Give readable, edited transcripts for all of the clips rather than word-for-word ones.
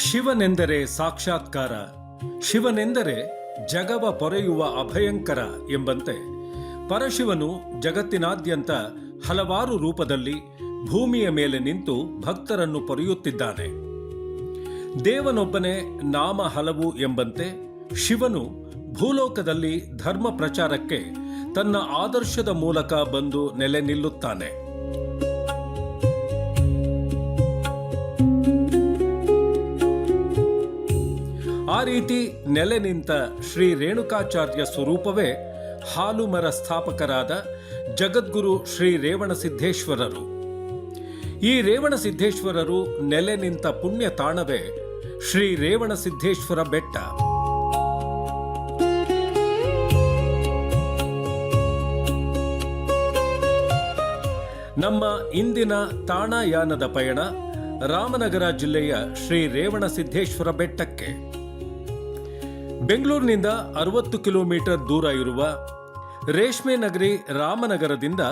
ಶಿವನೆಂದರೆ ಸಾಕ್ಷಾತ್ಕಾರ, ಶಿವನೆಂದರೆ ಜಗವ ಪೊರೆಯುವ ಅಭಯಂಕರ ಎಂಬಂತೆ ಪರಶಿವನು ಜಗತ್ತಿನಾದ್ಯಂತ ಹಲವಾರು ರೂಪದಲ್ಲಿ ಭೂಮಿಯ ಮೇಲೆ ನಿಂತು ಭಕ್ತರನ್ನು ಪೊರೆಯುತ್ತಿದ್ದಾನೆ. ದೇವನೊಬ್ಬನೇ ನಾಮ ಹಲವು ಎಂಬಂತೆ ಶಿವನು ಭೂಲೋಕದಲ್ಲಿ ಧರ್ಮ ಪ್ರಚಾರಕ್ಕೆ ತನ್ನ ಆದರ್ಶದ ಮೂಲಕ ಬಂದು ನೆಲೆ ನಿಲ್ಲುತ್ತಾನೆ. ಆ ರೀತಿ ನೆಲೆ ನಿಂತ ಶ್ರೀ ರೇಣುಕಾಚಾರ್ಯ ಸ್ವರೂಪವೇ ಹಾಲುಮರ ಸ್ಥಾಪಕರಾದ ಜಗದ್ಗುರು ಶ್ರೀ ರೇವಣಸಿದ್ದೇಶ್ವರರು. ಈ ರೇವಣಸಿದ್ದೇಶ್ವರರು ನೆಲೆ ನಿಂತ ಪುಣ್ಯ ತಾಣವೇ ಶ್ರೀ ರೇವಣಸಿದ್ದೇಶ್ವರ ಬೆಟ್ಟ. ನಮ್ಮ ಇಂದಿನ ತಾಣಯಾನದ ಪಯಣ ರಾಮನಗರ ಜಿಲ್ಲೆಯ ಶ್ರೀ ರೇವಣಸಿದ್ದೇಶ್ವರ ಬೆಟ್ಟಕ್ಕೆ. ಬೆಂಗಳೂರಿನಿಂದ 60 ಕಿಲೋಮೀಟರ್ ದೂರ ಇರುವ ರೇಷ್ಮೆ ನಗರಿ ರಾಮನಗರದಿಂದ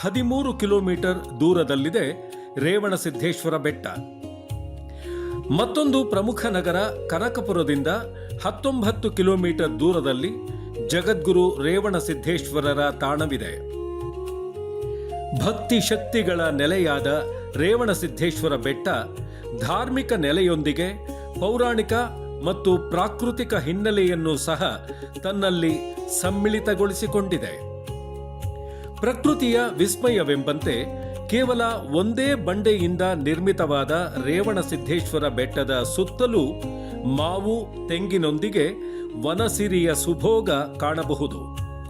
13 ಕಿಲೋಮೀಟರ್ ದೂರದಲ್ಲಿದೆ ರೇವಣಸಿದ್ದೇಶ್ವರ ಬೆಟ್ಟ. ಮತ್ತೊಂದು ಪ್ರಮುಖ ನಗರ ಕನಕಪುರದಿಂದ 19 ಕಿಲೋಮೀಟರ್ ದೂರದಲ್ಲಿ ಜಗದ್ಗುರು ರೇವಣಸಿದ್ದೇಶ್ವರರ ತಾಣವಿದೆ. ಭಕ್ತಿ ಶಕ್ತಿಗಳ ನೆಲೆಯಾದ ರೇವಣಸಿದ್ದೇಶ್ವರ ಬೆಟ್ಟ ಧಾರ್ಮಿಕ ನೆಲೆಯೊಂದಿಗೆ ಪೌರಾಣಿಕ ಮತ್ತು ಪ್ರಾಕೃತಿಕ ಹಿನ್ನೆಲೆಯನ್ನು ಸಹ ತನ್ನಲ್ಲಿ ಸಮ್ಮಿಳಿತಗೊಳಿಸಿಕೊಂಡಿದೆ. ಪ್ರಕೃತಿಯ ವಿಸ್ಮಯವೆಂಬಂತೆ ಕೇವಲ ಒಂದೇ ಬಂಡೆಯಿಂದ ನಿರ್ಮಿತವಾದ ರೇವಣಸಿದ್ದೇಶ್ವರ ಬೆಟ್ಟದ ಸುತ್ತಲೂ ಮಾವು ತೆಂಗಿನೊಂದಿಗೆ ವನಸಿರಿಯ ಸುಭೋಗ ಕಾಣಬಹುದು.